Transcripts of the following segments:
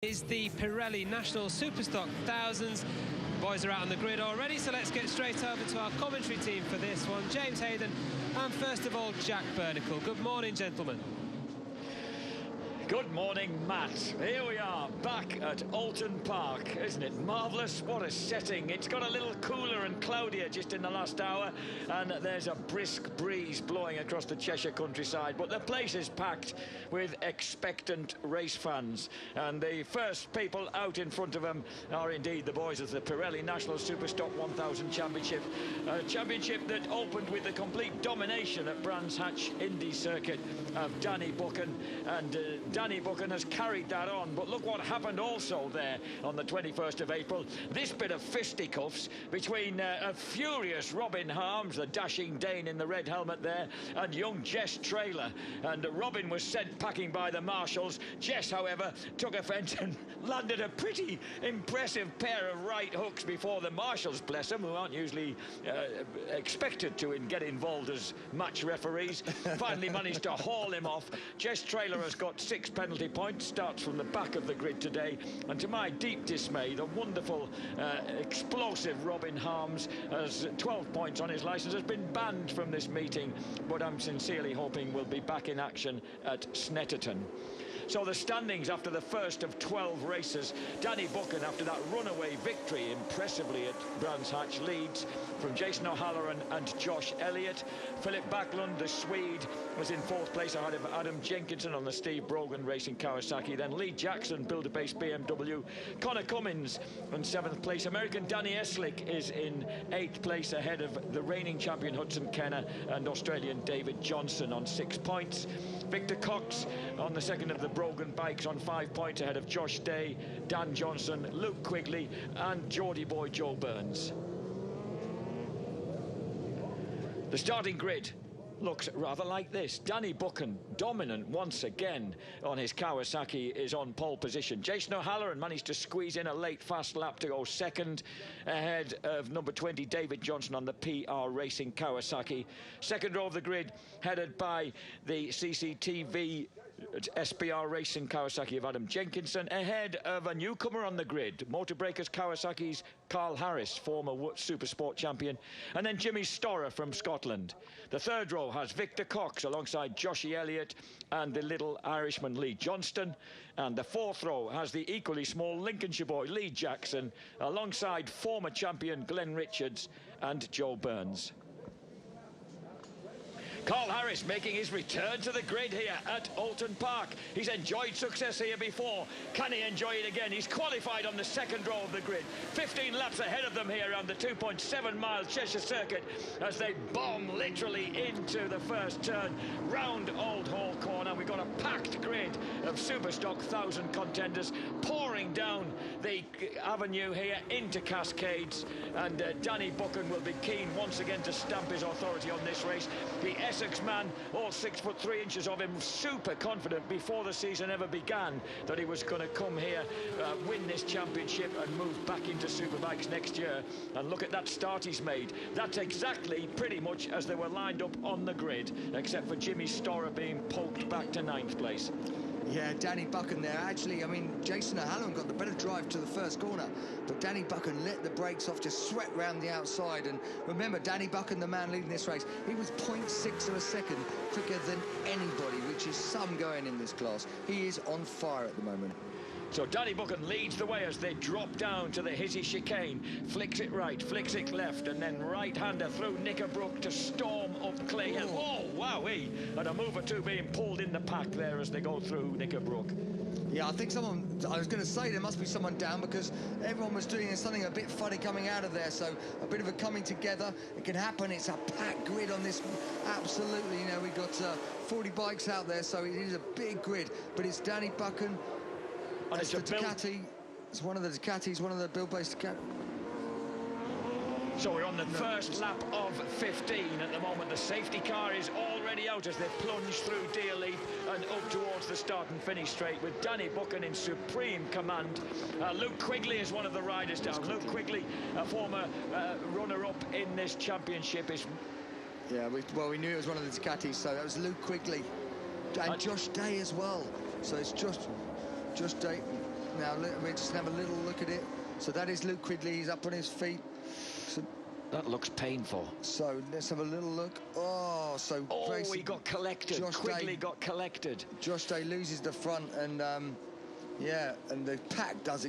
Is the Pirelli National Superstock Thousands. Boys are out on the grid already, so let's get straight over to our commentary team for this one. James Hayden and first of all Jack Bernicle. Good morning, gentlemen. Good morning, Matt. Here we are, back at Oulton Park. Isn't it marvellous? What a setting. It's got a little cooler and cloudier just in the last hour, and there's a brisk breeze blowing across the Cheshire countryside. But the place is packed with expectant race fans. And the first people out in front of them are indeed the boys of the Pirelli National Superstock 1000 Championship. A championship that opened with the complete domination at Brands Hatch Indy Circuit of Danny Buchan. And Danny Buchan has carried that on, but look what happened also there on the 21st of April. This bit of fisticuffs between a furious Robin Harms, the dashing Dane in the red helmet there, and young Jess Traylor. And Robin was sent packing by the marshals. Jess, however, took offence and landed a pretty impressive pair of right hooks before the marshals, bless them, who aren't usually expected to get involved as match referees, finally managed to haul him off. Jess Traylor has got 6 penalty points, starts from the back of the grid today, and to my deep dismay, the wonderful explosive Robin Harms has 12 points on his licence, has been banned from this meeting, but I'm sincerely hoping will be back in action at Snetterton. So the standings after the first of 12 races: Danny Buchan, after that runaway victory impressively at Brands Hatch, leads from Jason O'Halloran and Josh Elliott. Philip Backlund, the Swede, was in 4th place ahead of Adam Jenkinson on the Steve Brogan Racing Kawasaki. Then Lee Jackson, Builder-based BMW. Connor Cummins in 7th place. American Danny Eslick is in 8th place ahead of the reigning champion Hudson Kenner and Australian David Johnson on 6 points. Victor Cox on the second of the Brogan bikes on 5 points ahead of Josh Day, Dan Johnson, Luke Quigley and Geordie boy Joe Burns. The starting grid looks rather like this. Danny Buchan, dominant once again on his Kawasaki, is on pole position. Jason O'Halloran managed to squeeze in a late fast lap to go second ahead of number 20 David Johnson on the PR Racing Kawasaki. Second row of the grid headed by the CCTV SPR Racing Kawasaki of Adam Jenkinson, ahead of a newcomer on the grid, Motor Breakers Kawasaki's Carl Harris, former Supersport champion, and then Jimmy Storer from Scotland. The third row has Victor Cox alongside Joshie Elliott and the little Irishman Lee Johnston, and the fourth row has the equally small Lincolnshire boy Lee Jackson alongside former champion Glenn Richards and Joe Burns. Carl Harris making his return to the grid here at Oulton Park. He's enjoyed success here before. Can he enjoy it again? He's qualified on the second row of the grid. 15 laps ahead of them here on the 2.7-mile Cheshire Circuit as they bomb literally into the first turn round Old Hall Corner. We've got a packed grid of Superstock 1000 contenders pouring down the avenue here into Cascades, and Danny Buchan will be keen once again to stamp his authority on this race. The Essex man, all 6'3" of him, super confident before the season ever began that he was going to come here, win this championship and move back into Superbikes next year. And look at that start he's made. That's exactly pretty much as they were lined up on the grid, except for Jimmy Storer being poked back to 9th place. Yeah, Danny Buchan there. Actually, I mean, Jason O'Halloran got the better drive to the first corner, but Danny Buchan let the brakes off, just swept round the outside. And remember, Danny Buchan, the man leading this race, he was 0.6 of a second quicker than anybody, which is some going in this class. He is on fire at the moment. So Danny Buchan leads the way as they drop down to the Hizzy chicane. Flicks it right, flicks it left, and then right-hander through Knickerbrook to storm up Clay Hill. Oh, wowee! And a move or two being pulled in the pack there as they go through Knickerbrook. Yeah, I think I was going to say there must be someone down, because everyone was doing something a bit funny coming out of there, so a bit of a coming together. It can happen. It's a packed grid on this. Absolutely, you know, we've got 40 bikes out there, so it is a big grid, but it's Danny Buchan. And it's the Ducati. It's one of the Ducatis, one of the build-based Ducati. So we're on the first lap of 15 at the moment. The safety car is already out as they plunge through Deer Leap and up towards the start and finish straight, with Danny Buchan in supreme command. Luke Quigley is one of the riders down. Luke Quigley, a former runner-up in this championship, is... Yeah, we knew it was one of the Ducatis, so that was Luke Quigley. And Josh Day as well. So it's just Day. Now, we're just going to have a little look at it. So that is Luke Quigley. He's up on his feet. So, that looks painful. So let's have a little look. Oh, so he got collected. Quigley got collected. Josh Day loses the front, and yeah, and the pack does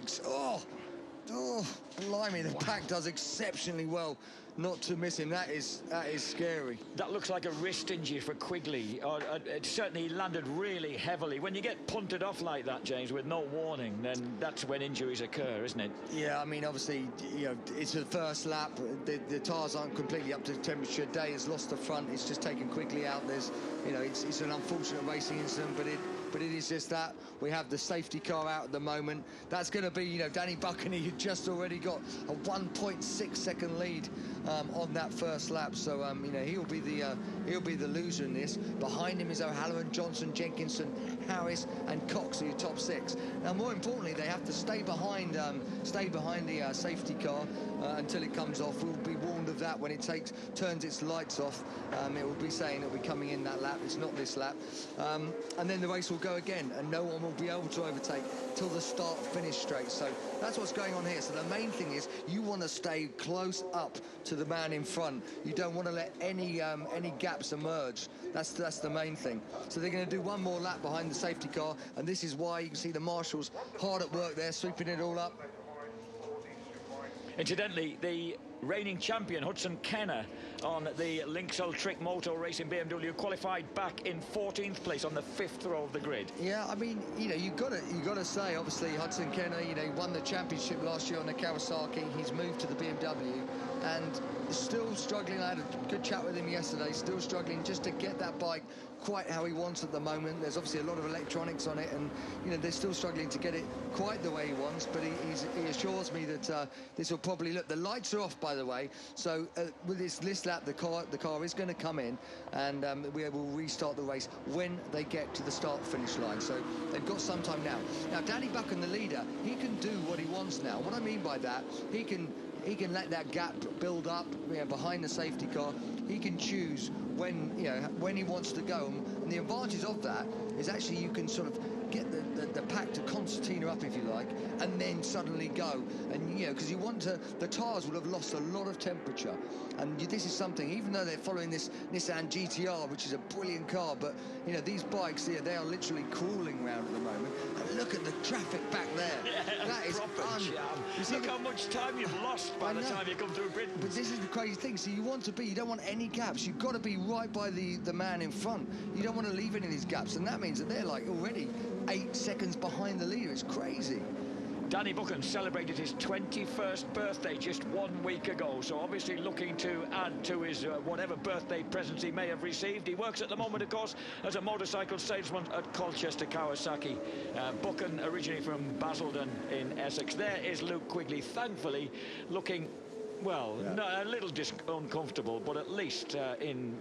blimey, the pack does exceptionally well not to miss him. That is scary. That looks like a wrist injury for Quigley. It certainly landed really heavily. When you get punted off like that, James, with no warning, then that's when injuries occur, isn't it? Yeah, I mean, obviously, you know, it's the first lap. The tyres aren't completely up to temperature. Day has lost the front. It's just taken Quigley out. There's, you know, it's an unfortunate racing incident, but it is just that. We have the safety car out at the moment. That's going to be, you know, Danny Buchaney, who just already got a 1.6 second lead on that first lap. So, you know, he'll be the loser in this. Behind him is O'Halloran, Johnson, Jenkinson, Harris, and Cox, your top 6. Now, more importantly, they have to stay behind the safety car until it comes off. We'll be warned of that when it turns its lights off. It will be saying it'll be coming in that lap. It's not this lap. And then the race will go again, and no one will be able to overtake till the start-finish straight. So that's what's going on here. So the main thing is you want to stay close up to the man in front. You don't want to let any gaps emerge. That's the main thing. So they're going to do one more lap behind the safety car, and this is why you can see the marshals hard at work there, sweeping it all up. Incidentally, the reigning champion Hudson Kenner on the Lynx Ultric Motor Racing BMW qualified back in 14th place on the 5th row of the grid. Yeah, I mean, you know, you got to say, obviously, Hudson Kenner, you know, he won the championship last year on the Kawasaki. He's moved to the BMW and still struggling. I had a good chat with him yesterday. Still struggling just to get that bike quite how he wants at the moment. There's obviously a lot of electronics on it, and you know, they're still struggling to get it quite the way he wants, but he assures me that this will probably look. The lights are off, by the way, so with this lap the car is going to come in, and we will restart the race when they get to the start finish line. So they've got some time now. Danny Buchan, the leader, he can do what he wants now. What I mean by that, he can let that gap build up, you know, behind the safety car. He can choose when he wants to go, and the advantage of that is actually you can sort of get the pack to concertina up, if you like, and then suddenly go. And you know, because you want to, the tyres will have lost a lot of temperature, and this is something, even though they're following this Nissan GTR, which is a brilliant car, but you know, these bikes here, they are literally crawling around at the moment. And look at the traffic back there. Yeah, that is look how much time you've lost by the time you come through Britain. But this is the crazy thing. So you don't want any gaps. You've got to be right by the man in front. You don't want to leave any of these gaps, and that means that they're like already 8 seconds behind the leader. It's crazy. Danny Buchan celebrated his 21st birthday just 1 week ago, so obviously looking to add to his whatever birthday presents he may have received. He works at the moment, of course, as a motorcycle salesman at Colchester Kawasaki. Buchan, originally from Basildon in Essex. There is Luke Quigley, thankfully looking, well, a little uncomfortable, but at least in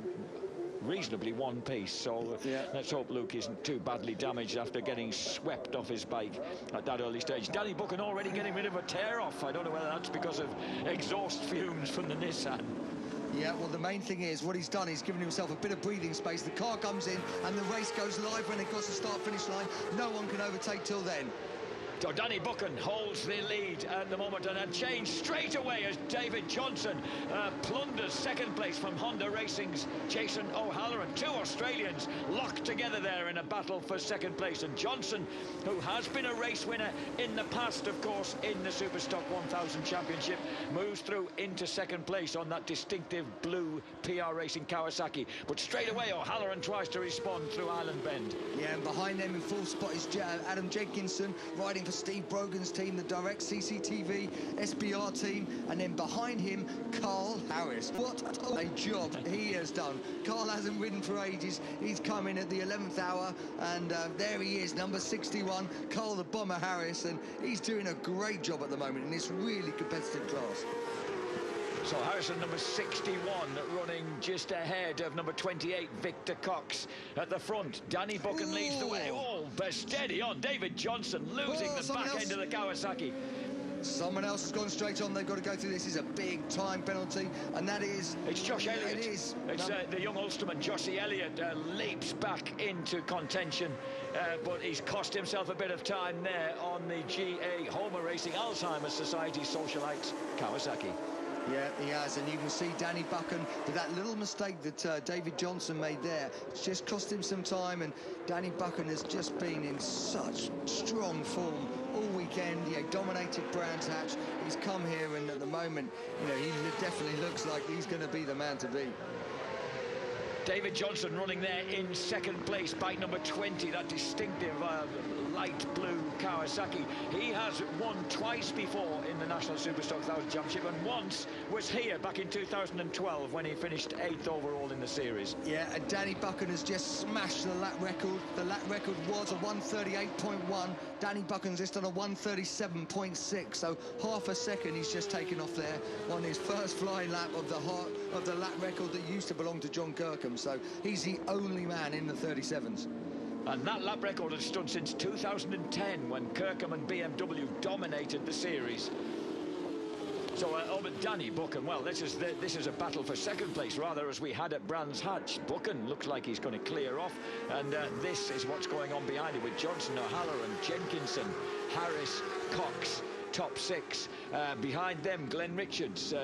reasonably one piece. So let's hope Luke isn't too badly damaged after getting swept off his bike at that early stage. Danny Buchan already getting rid of a tear off. I don't know whether that's because of exhaust fumes from the Nissan. Yeah, well, the main thing is what he's done, he's given himself a bit of breathing space. The car comes in and the race goes live when it goes to start-finish line. No one can overtake till then. So Danny Buchan holds the lead at the moment, and a change straight away as David Johnson plunders second place from Honda Racing's Jason O'Halloran. 2 Australians locked together there in a battle for second place, and Johnson, who has been a race winner in the past, of course, in the Superstock 1000 Championship, moves through into second place on that distinctive blue PR Racing Kawasaki. But straight away O'Halloran tries to respond through Island Bend. Yeah, and behind them in full spot is Adam Jenkinson, riding for Steve Brogan's team, the Direct CCTV SBR team, and then behind him Carl Harris. What a job he has done. Carl hasn't ridden for ages. He's come in at the 11th hour, and there he is, number 61, Carl the Bomber Harris, and he's doing a great job at the moment in this really competitive class. So Harrison, number 61, running just ahead of number 28, Victor Cox at the front. Danny Buchan leads the way. Oh, but steady on. David Johnson losing the back end of the Kawasaki. Someone else has gone straight on. They've got to go through. This is a big time penalty, and that is... It's Josh Elliott. It is. It's the young Ulsterman, Josie Elliott, leaps back into contention, but he's cost himself a bit of time there on the GA Homer Racing Alzheimer's Society socialite Kawasaki. Yeah, he has, and you can see Danny Buchan with that little mistake that David Johnson made there. It's just cost him some time, and Danny Buchan has just been in such strong form all weekend. Yeah, dominated Brands Hatch. He's come here, and at the moment, you know, he definitely looks like he's going to be the man to beat. David Johnson running there in second place, bike number 20, that distinctive light blue Kawasaki. He has won twice before in the National Superstock 1000 Championship, and once was here back in 2012 when he finished 8th overall in the series. Yeah, and Danny Buchan has just smashed the lap record. The lap record was a 1:38.1. Danny Buchan's just done a 1:37.6, so half a second he's just taken off there on his first flying lap of the lap record that used to belong to John Kirkham. So he's the only man in the 37s. And that lap record has stood since 2010 when Kirkham and BMW dominated the series. So over Danny Buchan, well, this is a battle for second place, rather, as we had at Brands Hatch. Buchan looks like he's going to clear off, and this is what's going on behind him with Johnson, O'Halloran, Jenkinson, Harris, Cox, top 6. Behind them, Glenn Richards,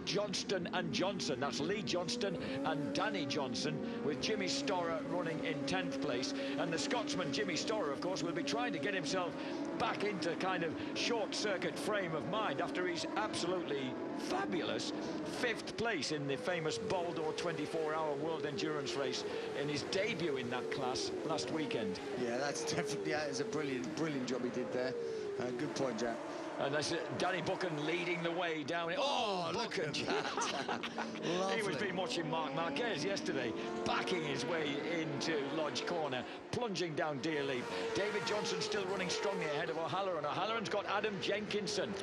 Johnston and Johnson. That's Lee Johnston and Danny Johnson, with Jimmy Storer running in 10th place. And the Scotsman, Jimmy Storer, of course, will be trying to get himself back into kind of short-circuit frame of mind after he's absolutely fabulous 5th place in the famous Baldo 24-hour World Endurance Race in his debut in that class last weekend. Yeah, that's definitely, yeah, it's a brilliant job he did there. Good point, Jack. And that's Danny Buchan leading the way down. Oh, look at that. He was been watching Marc Marquez yesterday, backing his way into Lodge Corner, plunging down Deer Leap. David Johnson still running strongly ahead of O'Halloran. O'Halloran's got Adam Jenkinson,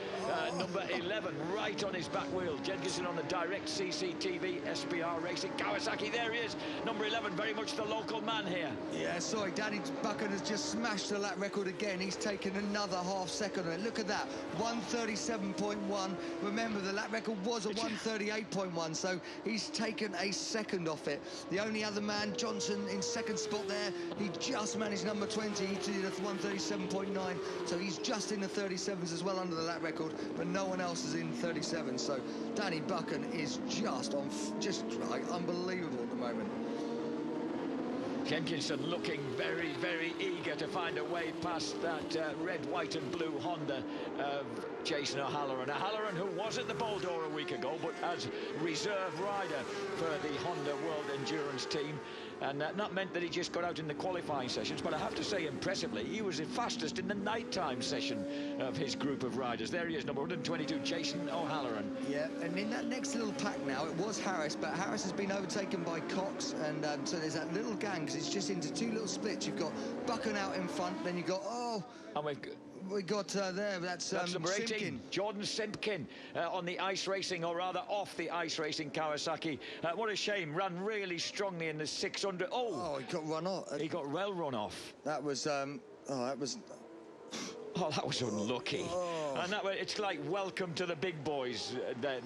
number 11, right on his back wheel. Jenkinson on the direct CCTV SPR Racing Kawasaki. There he is, number 11, very much the local man here. Yeah, sorry, Danny Buchan has just smashed the lap record again. He's taken another half second on it. Look at that. 1:37.1. Remember, the lap record was a 1:38.1, so he's taken a second off it. The only other man, Johnson, in second spot there, he just managed number 20. He did a 1:37.9, so he's just in the 37s as well under the lap record, but no one else is in 37. So Danny Buchan is just like, unbelievable at the moment. Jenkinson looking very, very eager to find a way past that red, white and blue Honda of Jason O'Halloran. O'Halloran, who was at the Boulder a week ago, but as reserve rider for the Honda World Endurance team. And that meant that he just got out in the qualifying sessions, but I have to say, impressively, he was the fastest in the nighttime session of his group of riders. There he is, number 122, Jason O'Halloran. Yeah, and in that next little pack now, it was Harris, but Harris has been overtaken by Cox, and so there's that little gang, because it's just into two little splits. You've got Buchan out in front, then you've got, and we got there, that's number 18, Simpkin. Jordan Simpkin on the ice racing, or rather off the ice racing Kawasaki. What a shame, ran really strongly in the 600. Oh, he got run off. He got well run off. That was, Oh, that was unlucky. And it's like welcome to the big boys,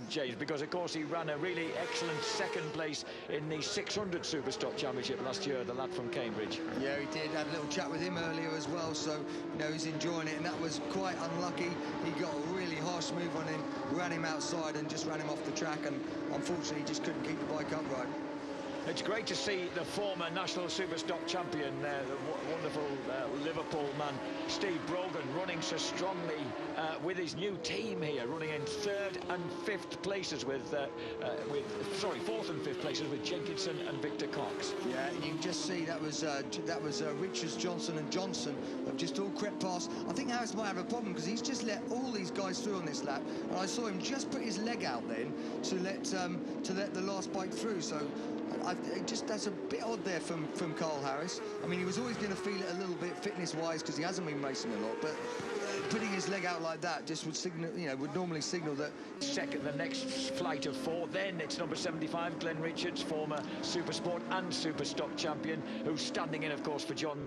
James, because, of course, he ran a really excellent second place in the 600 Superstock Championship last year, the lad from Cambridge. Yeah, he did. Had a little chat with him earlier as well, so, you know, he's enjoying it, and that was quite unlucky. He got a really harsh move on him, ran him outside and just ran him off the track, and unfortunately, he just couldn't keep the bike upright. It's great to see the former National Superstock champion, the wonderful Liverpool man, Steve Brogan, running so strongly with his new team here, running in 3rd and 5th places with 4th and 5th places with Jenkinson and Victor Cox. Yeah, and you can just see that was Richards, Johnson and Johnson have just all crept past. I think Harris might have a problem because he's just let all these guys through on this lap, and I saw him just put his leg out then to let the last bike through. So that's a bit odd there from Carl Harris. I mean, he was always going to feel it a little bit fitness-wise because he hasn't been racing a lot, but putting his leg out like that just would signal, you know, would normally signal that. Second, the next flight of 4. Then it's number 75, Glenn Richards, former Supersport and Superstock champion, who's standing in, of course, for John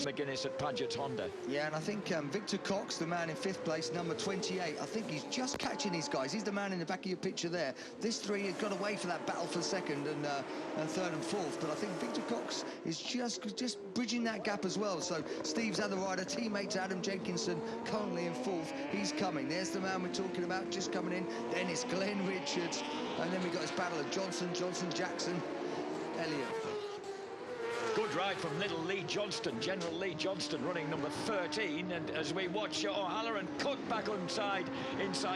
McGuinness at Paget's Honda. Yeah, and I think Victor Cox, the man in 5th place, number 28, I think he's just catching these guys. He's the man in the back of your picture there. This 3 has got away for that battle for 2nd and 3rd and 4th, but I think Victor Cox is just bridging that gap as well. So Steve's other rider, teammate to Adam Jenkinson, currently in 4th. He's coming. There's the man we're talking about, just coming in. Then it's Glenn Richards, and then we've got this battle of Johnson, Jackson, Elliott. Good ride from little Lee Johnston, General Lee Johnston, running number 13. And as we watch O'Halloran cut back inside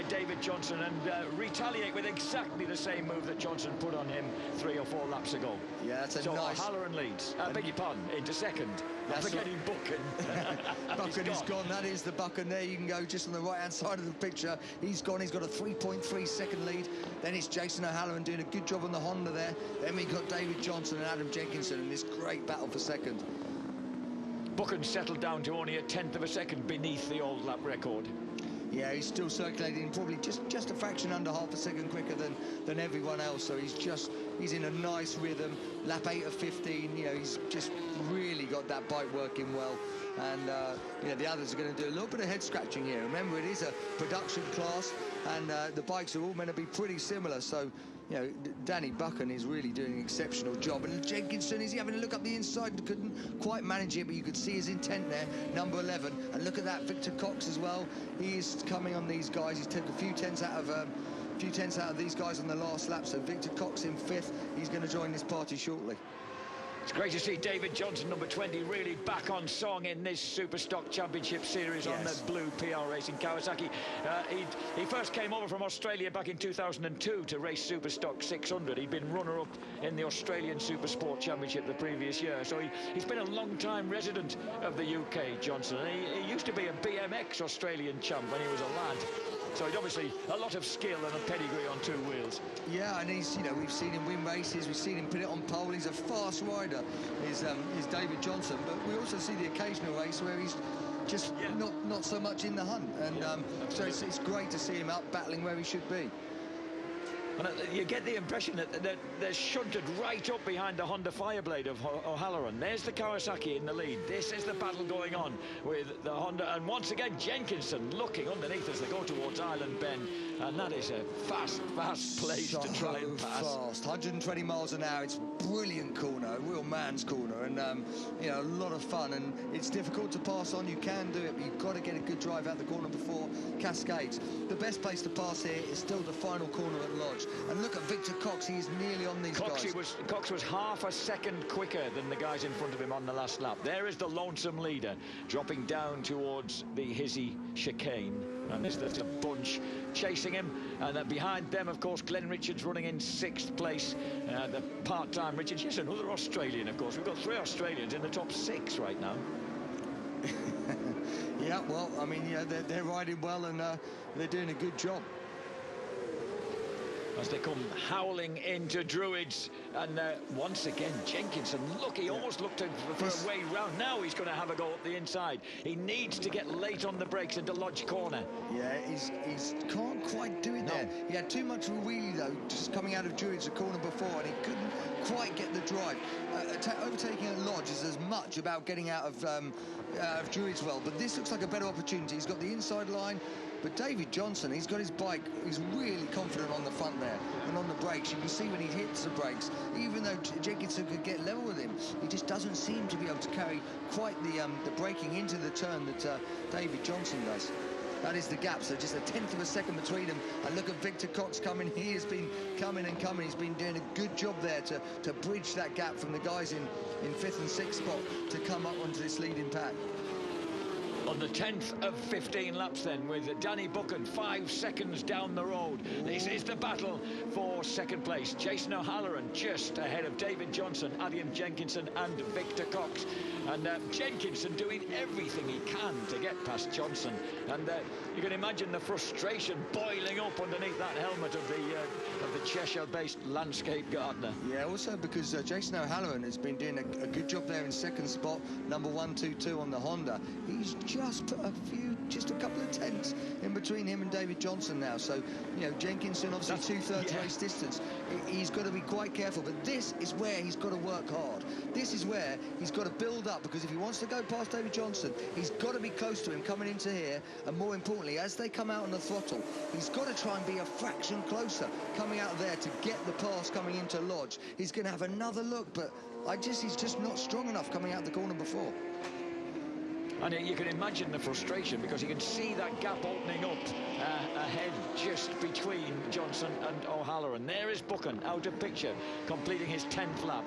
David Johnson and retaliate with exactly the same move that Johnson put on him 3 or 4 laps ago. Yeah, that's a so nice... O'Halloran leads. I beg your pardon, into 2nd. I'm forgetting Buchan. Buchan is gone. That is the Buchan there. You can go just on the right-hand side of the picture. He's gone. He's got a 3.3 second lead. Then it's Jason O'Halloran doing a good job on the Honda there. Then we've got David Johnson and Adam Jenkinson in this great battle for 2nd. Buchan settled down to only a 1/10 of a second beneath the old lap record. Yeah, he's still circulating probably just a fraction under half a second quicker than everyone else. So he's in a nice rhythm. Lap 8 of 15. You know, he's just really got that bike working well. And you know, the others are going to do a little bit of head scratching here. Remember, it is a production class, and the bikes are all meant to be pretty similar. So, you know, Danny Buchan is really doing an exceptional job. And Jenkinson, is he having a look up the inside? Couldn't quite manage it, but you could see his intent there, number 11. And look at that, Victor Cox as well. He is coming on these guys. He's taken a few tenths out of these guys on the last lap. So Victor Cox in 5th. He's going to join this party shortly. It's great to see David Johnson, number 20, really back on song in this Superstock Championship Series on the blue PR Racing Kawasaki. He first came over from Australia back in 2002 to race Superstock 600. He'd been runner-up in the Australian Supersport Championship the previous year, so he's been a long-time resident of the UK, Johnson. He used to be a BMX Australian champ when he was a lad. So he's obviously a lot of skill and a pedigree on 2 wheels. Yeah, and he's, you know, we've seen him win races, we've seen him put it on pole. He's a fast rider, is David Johnson. But we also see the occasional race where he's just not so much in the hunt. And so it's great to see him out battling where he should be. And you get the impression that they're shunted right up behind the Honda Fireblade of O'Halloran. There's the Kawasaki in the lead. This is the battle going on with the Honda. And once again, Jenkinson looking underneath as they go towards Island Bend. And that is a fast place to try and pass. Fast, 120 miles an hour. It's a brilliant corner, a real man's corner. And, you know, a lot of fun. And it's difficult to pass on. You can do it, but you've got to get a good drive out the corner before Cascades. The best place to pass here is still the final corner at Lodge. And look at Victor Cox, he's nearly on these guys. Cox was half a second quicker than the guys in front of him on the last lap. There is the lonesome leader, dropping down towards the Hizzy chicane. And there's a bunch chasing him. And behind them, of course, Glenn Richards running in 6th place. The part-time Richards, yes, another Australian, of course. We've got 3 Australians in the top 6 right now. Yeah, well, I mean, yeah, they're riding well, and they're doing a good job. As they come howling into Druids, and once again Jenkinson, look, he almost looked for a way round. Now he's going to have a go up the inside. He needs to get late on the brakes into Lodge Corner. Yeah, he's can't quite do it there. He had too much of a wheelie though, just coming out of Druids the corner before, and he couldn't quite get the drive. Overtaking at Lodge is as much about getting out of Druids well, but this looks like a better opportunity. He's got the inside line. But David Johnson, he's got his bike, he's really confident on the front there and on the brakes. You can see when he hits the brakes, even though Jenkinson could get level with him, he just doesn't seem to be able to carry quite the braking into the turn that David Johnson does. That is the gap, so just a 1/10 of a second between them. And look at Victor Cox coming. He has been coming and coming. He's been doing a good job there to bridge that gap from the guys in 5th and 6th spot to come up onto this leading pack. On the 10th of 15 laps then, with Danny Buchan 5 seconds down the road. This is the battle for second place. Jason O'Halloran just ahead of David Johnson, Adam Jenkinson and Victor Cox. And Jenkinson doing everything he can to get past Johnson. And you can imagine the frustration boiling up underneath that helmet of the Cheshire-based landscape gardener. Yeah, also because Jason O'Halloran has been doing a good job there in second spot, number 122 on the Honda. He's just put just a couple of tenths in between him and David Johnson now. So, you know, Jenkinson obviously 2/3 race distance. He's got to be quite careful, but this is where he's got to work hard. This is where he's got to build up, because if he wants to go past David Johnson, he's got to be close to him coming into here, and more importantly, as they come out on the throttle, he's got to try and be a fraction closer coming out of there to get the pass coming into Lodge. He's going to have another look, but he's just not strong enough coming out the corner before. And you can imagine the frustration, because you can see that gap opening up ahead just between Johnson and O'Halloran. There is Buchan out of picture, completing his 10th lap.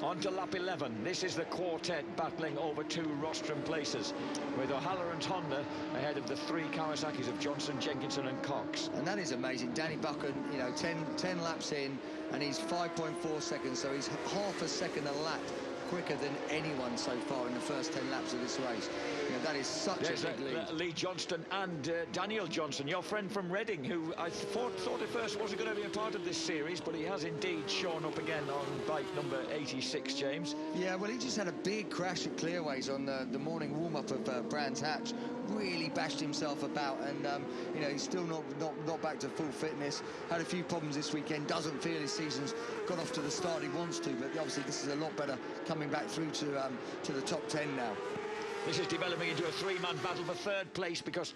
On to lap 11. This is the quartet battling over 2 rostrum places, with O'Halloran's Honda ahead of the 3 Kawasaki's of Johnson, Jenkinson and Cox. And that is amazing. Danny Buchan, you know, 10 laps in, and he's 5.4 seconds, so he's half a second a lap quicker than anyone so far in the first 10 laps of this race. You know, that is such a big lead. Lee Johnston and Daniel Johnson, your friend from Reading, who I thought at first wasn't going to be a part of this series, but he has indeed shown up again on bike number 86, James. Yeah, well, he just had a big crash at Clearways on the morning warm-up of Brands Hatch. Really bashed himself about, and you know, he's still not back to full fitness. Had a few problems this weekend. Doesn't feel his season's got off to the start he wants to, but obviously this is a lot better coming back through to the top 10 now. This is developing into a 3-man battle for 3rd place, because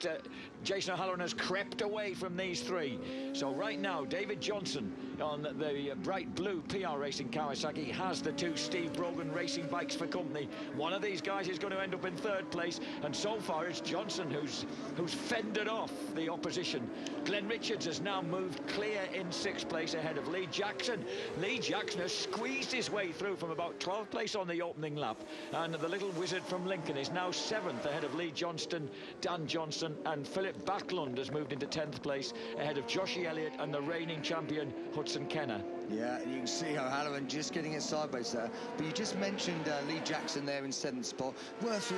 Jason O'Halloran has crept away from these 3. So right now, David Johnson on the bright blue PR Racing Kawasaki has the 2 Steve Brogan Racing bikes for company. One of these guys is going to end up in 3rd place, and so far it's Johnson who's fended off the opposition. Glenn Richards has now moved clear in 6th place ahead of Lee Jackson. Lee Jackson has squeezed his way through from about 12th place on the opening lap, and the little wizard from Lincoln is now 7th ahead of Lee Johnston, Dan Johnson, and Philip Backlund has moved into 10th place ahead of Joshie Elliott and the reigning champion Hudson Kenner. Yeah, and you can see O'Halloran just getting it sideways there. But you just mentioned Lee Jackson there in 7th spot. Worth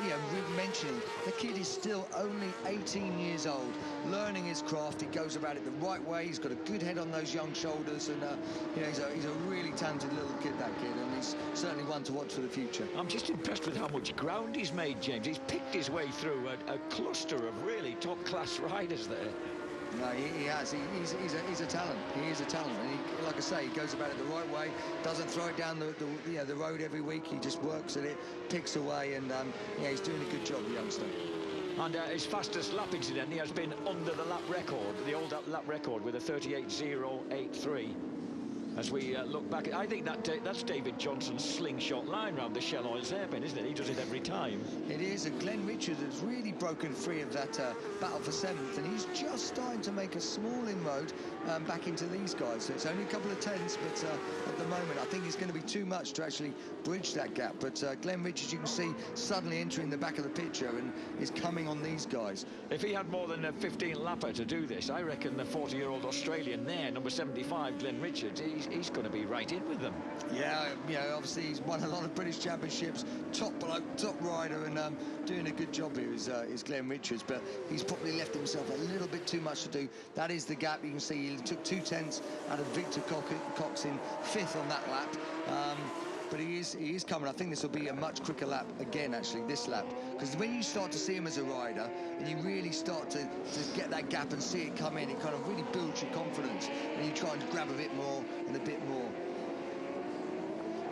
mentioning, the kid is still only 18 years old, learning his craft. He goes about it the right way. He's got a good head on those young shoulders, and you know, he's a really talented little kid, that kid, and he's certainly one to watch for the future. I'm just impressed with how much ground he's made, James. He's picked his way through a cluster of really top-class riders there. No, he has. He's a talent. He is a talent, and he, like I say, he goes about it the right way. Doesn't throw it down the road every week. He just works at it, picks away, and yeah, he's doing a good job, the youngster. And his fastest lap, incidentally, has been under the lap record, the old lap record, with a 38.083. As we look back, I think that's David Johnson's slingshot line round the Shell Oils hairpin, isn't it? He does it every time. It is, and Glenn Richards has really broken free of that battle for 7th, and he's just starting to make a small inroad back into these guys. So it's only a couple of tenths, but at the moment, I think it's going to be too much to actually bridge that gap. But Glenn Richards, you can see, suddenly entering the back of the picture and is coming on these guys. If he had more than a 15-lapper to do this, I reckon the 40-year-old Australian there, number 75, Glenn Richards, he's going to be right in with them. Yeah, you know, obviously he's won a lot of British Championships, top bloke, top rider, and doing a good job here is Glenn Richards, but he's probably left himself a little bit too much to do. That is the gap. You can see he took 2 tenths out of Victor Cox in 5th on that lap. But he is coming. I think this will be a much quicker lap again, actually, this lap. Because when you start to see him as a rider, and you really start to get that gap and see it come in, it kind of really builds your confidence. And you try and grab a bit more and a bit more.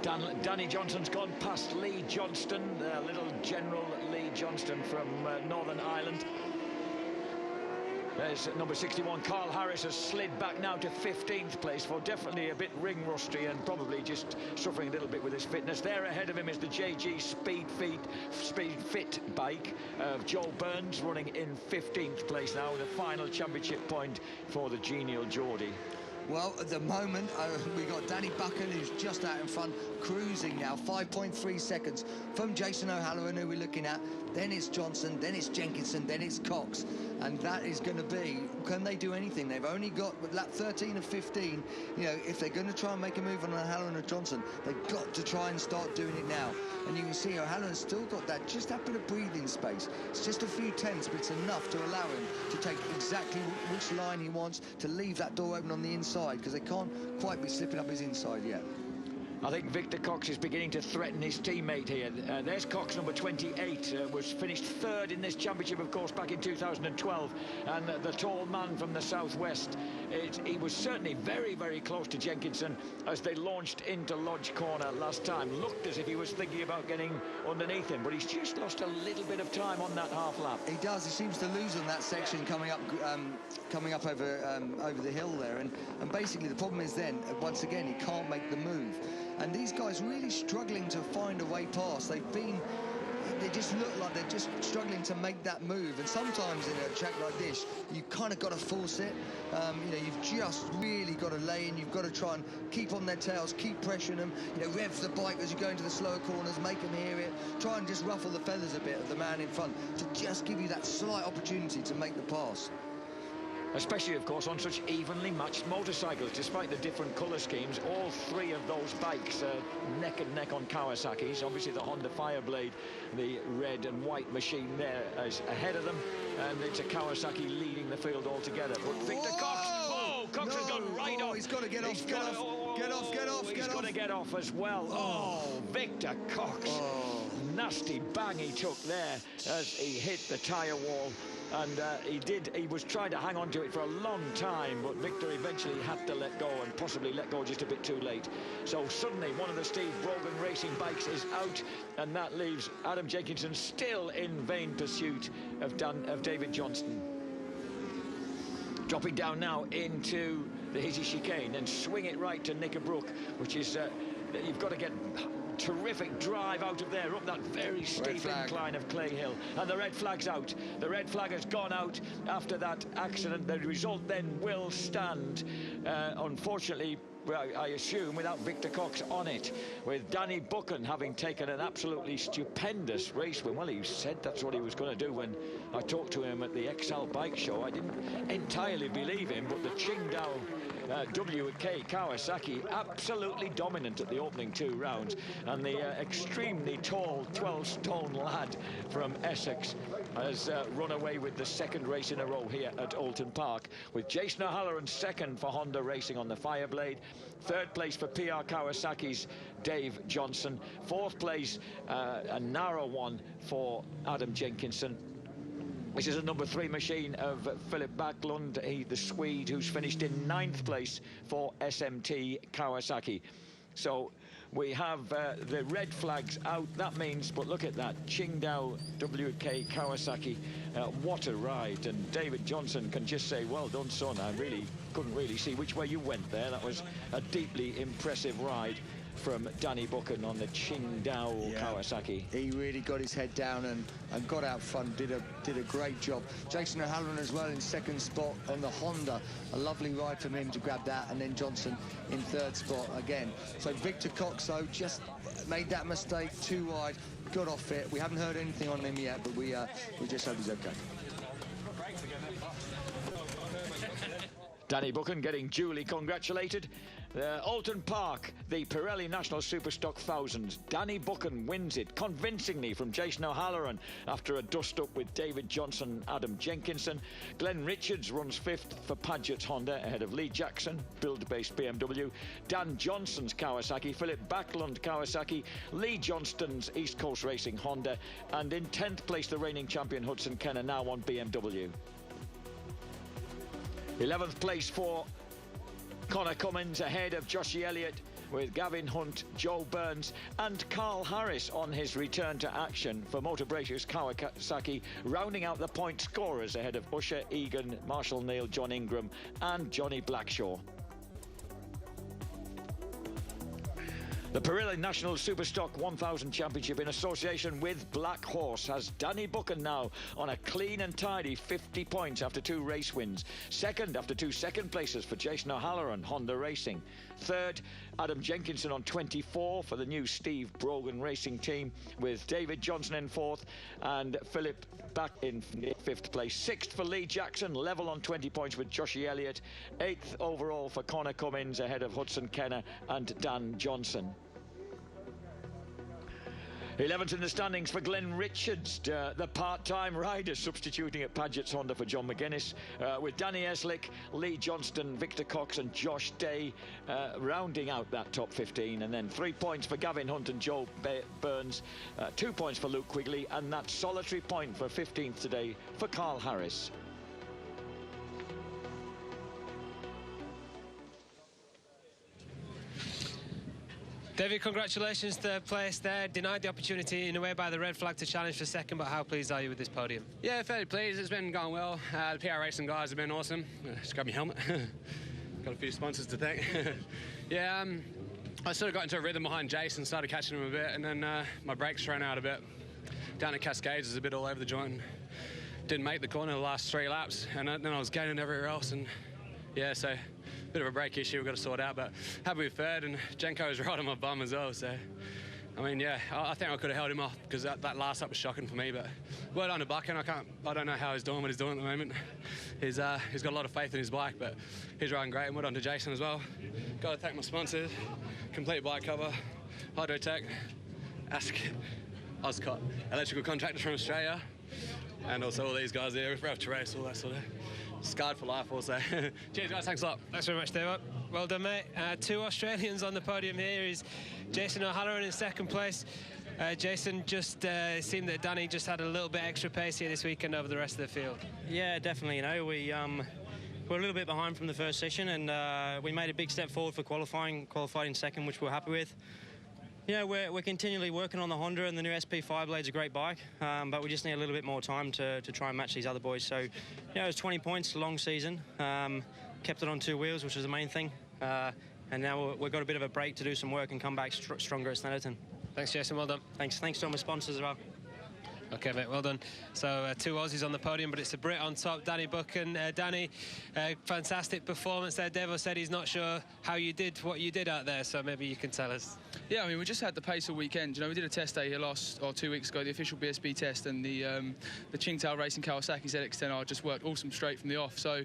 Danny Johnson's gone past Lee Johnston, little General Lee Johnston from Northern Ireland. There's number 61, Carl Harris, has slid back now to 15th place for definitely a bit ring rusty and probably just suffering a little bit with his fitness. There ahead of him is the JG Speed Fit bike of Joel Burns, running in 15th place now, with a final championship point for the genial Geordie. Well, at the moment, we got Danny Buchan, who's just out in front, cruising now, 5.3 seconds from Jason O'Halloran, who we're looking at. Then it's Johnson, then it's Jenkinson, then it's Cox. And that is going to be, can they do anything? They've only got lap 13 of 15. You know, if they're going to try and make a move on O'Halloran or Johnson, they've got to try and start doing it now. And you can see O'Halloran's still got that, just that bit of breathing space. It's just a few tenths, but it's enough to allow him to take exactly which line he wants, to leave that door open on the inside, because they can't quite be slipping up his inside yet. I think Victor Cox is beginning to threaten his teammate here. There's Cox, number 28, was finished third in this championship, of course, back in 2012. And the tall man from the southwest, he was certainly very, very close to Jenkinson as they launched into Lodge Corner last time. Looked as if he was thinking about getting underneath him, but he's just lost a little bit of time on that half lap. He does. He seems to lose on that section coming up over the hill there. And basically the problem is then, once again, he can't make the move. And these guys really struggling to find a way past. They just look like they're just struggling to make that move. And sometimes in a track like this, you kind of got to force it. You know, you've just really got to lay in. You've got to try and keep on their tails, keep pressuring them. You know, rev the bike as you go into the slower corners, make them hear it. Try and just ruffle the feathers a bit of the man in front to just give you that slight opportunity to make the pass. Especially, of course, on such evenly matched motorcycles. Despite the different colour schemes, all three of those bikes are neck and neck on Kawasaki's. Obviously, the Honda Fireblade, the red and white machine there is ahead of them, and it's a Kawasaki leading the field altogether. But Victor Cox, Cox has gone right off. He's got to get off, get off. He's got to get off as well. Victor Cox. Nasty bang he took there as he hit the tyre wall. And he was trying to hang on to it for a long time, but Victor eventually had to let go, and possibly let go just a bit too late. So suddenly one of the Steve Brogan racing bikes is out, and that leaves Adam Jenkinson still in vain pursuit of David Johnston. Dropping down now into the Hizzy chicane and swing it right to Knickerbrook, which is, you've got to get terrific drive out of there, up that very steep incline of Clay Hill. And the red flag's out. The red flag has gone out after that accident. The result then will stand. Unfortunately, I assume, without Victor Cox on it, with Danny Buchan having taken an absolutely stupendous race win. Well, he said that's what he was going to do when I talked to him at the XL Bike Show. I didn't entirely believe him, but the Qingdao WK Kawasaki absolutely dominant at the opening 2 rounds, and the extremely tall 12-stone lad from Essex has run away with the second race in a row here at Oulton Park, with Jason O'Halloran second for Honda Racing on the Fireblade, third place for PR Kawasaki's Dave Johnson, fourth place, a narrow one for Adam Jenkinson. This is a number 3 machine of Philip Backlund, the Swede, who's finished in 9th place for SMT Kawasaki. So we have the red flags out. That means, but look at that, Qingdao WK Kawasaki, what a ride. And David Johnson can just say, well done, son. I really couldn't really see which way you went there. That was a deeply impressive ride from Danny Buchan on the Qingdao Kawasaki. He really got his head down and got out front, did a great job. Jason O'Halloran as well in second spot on the Honda. A lovely ride from him to grab that, and then Johnson in third spot again. So Victor Cox, though, just made that mistake, too wide, got off it. We haven't heard anything on him yet, but we just hope he's okay. Danny Buchan getting duly congratulated. Oulton Park, the Pirelli National Superstock 1000. Danny Buchan wins it convincingly from Jason O'Halloran after a dust-up with David Johnson, Adam Jenkinson. Glenn Richards runs 5th for Padgett's Honda ahead of Lee Jackson, build-based BMW. Dan Johnson's Kawasaki, Philip Backlund Kawasaki, Lee Johnston's East Coast Racing Honda, and in 10th place the reigning champion Hudson Kenner, now on BMW. 11th place for Connor Cummins, ahead of Joshie Elliott, with Gavin Hunt, Joe Burns and Carl Harris on his return to action for Motor Bracious Kawasaki, rounding out the point scorers ahead of Usher Egan, Marshall Neal, John Ingram and Johnny Blackshaw. The Pirelli National Superstock 1000 Championship in association with Black Horse has Danny Buchan now on a clean and tidy 50 points after 2 race wins. Second after 2 second places for Jason O'Halloran, Honda Racing. Third, Adam Jenkinson on 24 for the new Steve Brogan Racing team, with David Johnson in 4th and Philip back in 5th place. 6th for Lee Jackson, level on 20 points with Joshie Elliott. 8th overall for Connor Cummins, ahead of Hudson Kenner and Dan Johnson. 11th in the standings for Glenn Richards, the part-time rider substituting at Paget's Honda for John McGuinness, with Danny Eslick, Lee Johnston, Victor Cox and Josh Day rounding out that top 15. And then 3 points for Gavin Hunt and Joe Burns, 2 points for Luke Quigley, and that solitary point for 15th today for Carl Harris. David, congratulations, third place there. Denied the opportunity in a way by the red flag to challenge for second, but how pleased are you with this podium? Yeah, fairly pleased. It's been going well. The PR Racing guys have been awesome. Just grab my helmet. Got a few sponsors to thank. Yeah, I sort of got into a rhythm behind Jason, started catching him a bit, and then my brakes ran out a bit. Down at Cascades was a bit all over the joint. Didn't make the corner the last 3 laps, and then I was gaining everywhere else, and yeah, so bit of a brake issue we've got to sort out, but happy with third, and Jenko was right on my bum as well, so I mean, yeah, I think I could have held him off because that last lap was shocking for me, but well done to Buchan. I don't know how he's doing what he's doing at the moment. He's got a lot of faith in his bike, but he's riding great, and well done to Jason as well. Got to thank my sponsors, Complete Bike Cover, Hydrotech, Ask Oscott, electrical contractors from Australia, and also all these guys here, Ralph to Race, all that sort of scarred for life also. Cheers guys, thanks a lot. Thanks very much, Dave. Well done, mate. 2 Australians on the podium here is Jason O'Halloran in second place. Jason, just seemed that Danny just had a little bit extra pace here this weekend over the rest of the field. Yeah, definitely. You know, we're a little bit behind from the first session, and we made a big step forward for qualified in second, which we're happy with. You know, we're continually working on the Honda, and the new SP5 blade's a great bike, but we just need a little bit more time to try and match these other boys. So, you know, it was 20 points, long season. Kept it on 2 wheels, which was the main thing. And now we've got a bit of a break to do some work and come back stronger at Snetterton. Thanks, Jason. Well done. Thanks to all my sponsors as well. OK, mate, well done. So 2 Aussies on the podium, but it's a Brit on top, Danny Buchan. Danny, fantastic performance there. Devo said he's not sure how you did what you did out there, so maybe you can tell us. Yeah, I mean, we just had the pace all weekend. You know, we did a test day here 2 weeks ago, the official BSB test, and the Qingtao Racing Kawasaki ZX-10R just worked awesome straight from the off. So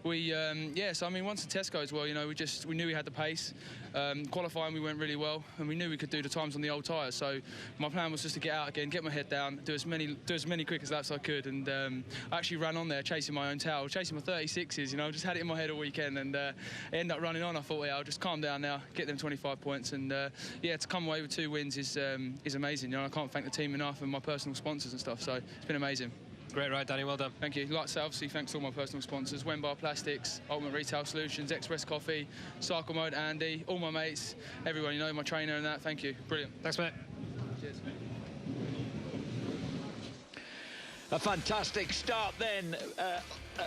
we, yeah, so I mean, once the test goes well, you know, we knew we had the pace. Qualifying, we went really well, and we knew we could do the times on the old tyres. So my plan was just to get out again, get my head down, do as many quickest laps I could, and I actually ran on there chasing my own tail, chasing my 36s. You know, just had it in my head all weekend, and I ended up running on. I thought, yeah, I'll just calm down now, get them 25 points, and yeah, to come away with 2 wins is amazing. You know, I can't thank the team enough and my personal sponsors and stuff. So it's been amazing. Great ride, Danny. Well done. Thank you. Like I say, obviously, thanks to all my personal sponsors, Wenbar Plastics, Ultimate Retail Solutions, Express Coffee, Cycle Mode, Andy, all my mates, everyone, you know, my trainer and that. Thank you. Brilliant. Thanks, mate. Cheers. A fantastic start then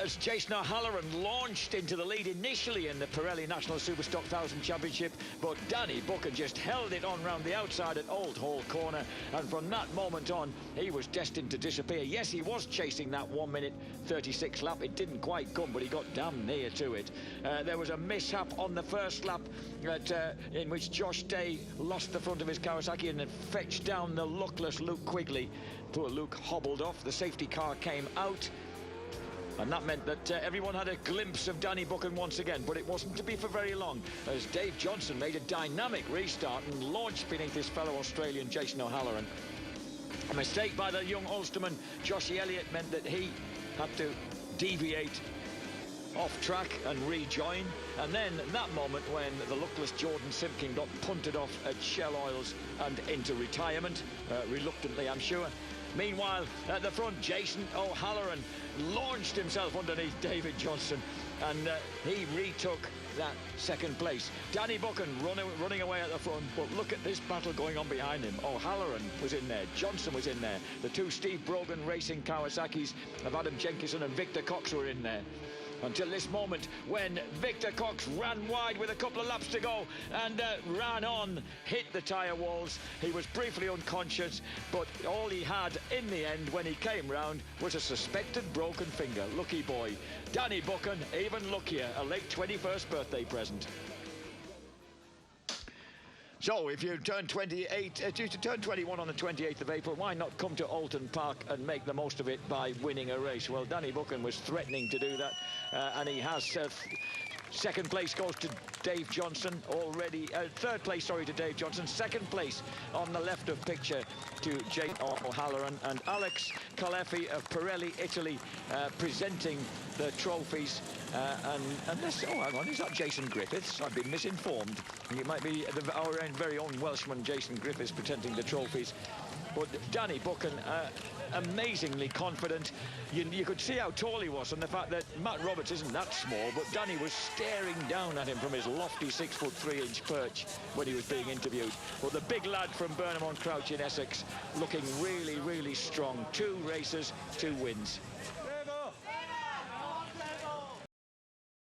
as Jason O'Halloran launched into the lead initially in the Pirelli National Superstock 1000 Championship, but Danny Buchan just held it on round the outside at Old Hall Corner, and from that moment on he was destined to disappear. Yes, he was chasing that 1 minute 36 lap. It didn't quite come, but he got damn near to it. There was a mishap on the first lap in which Josh Day lost the front of his Kawasaki and then fetched down the luckless Luke Quigley. Poor Luke hobbled off, the safety car came out, and that meant that everyone had a glimpse of Danny Buchan once again, but it wasn't to be for very long, as Dave Johnson made a dynamic restart and launched beneath his fellow Australian Jason O'Halloran. A mistake by the young Ulsterman Joshie Elliott meant that he had to deviate off track and rejoin, and then that moment when the luckless Jordan Simpkin got punted off at Shell Oils and into retirement, reluctantly I'm sure. Meanwhile, at the front, Jason O'Halloran launched himself underneath David Johnson, and he retook that second place. Danny Buchan running away at the front, but look at this battle going on behind him. O'Halloran was in there, Johnson was in there, the 2 Steve Brogan Racing Kawasaki's of Adam Jenkinson and Victor Cox were in there. until this moment when Victor Cox ran wide with a couple of laps to go and ran on, hit the tyre walls. He was briefly unconscious, but all he had in the end when he came round was a suspected broken finger. Lucky boy. Danny Buchan, even luckier, a late 21st birthday present. So, if you turn 28, you turn 21 on the 28th of April, why not come to Oulton Park and make the most of it by winning a race? Well, Danny Buchan was threatening to do that, and he has. Second place goes to Dave Johnson already. Third place, sorry, to Dave Johnson. Second place on the left of picture to Jake O'Halloran, and Alex Calefi of Pirelli, Italy, presenting the trophies. And this, oh, hang on, is that Jason Griffiths? I've been misinformed. It might be our very own Welshman, Jason Griffiths, presenting the trophies. But Danny Buchan, amazingly confident. You could see how tall he was, and the fact that Matt Roberts isn't that small, but Danny was staring down at him from his lofty 6'3" perch when he was being interviewed. Well, the big lad from Burnham on Crouch in Essex, looking really, really strong. 2 races, 2 wins.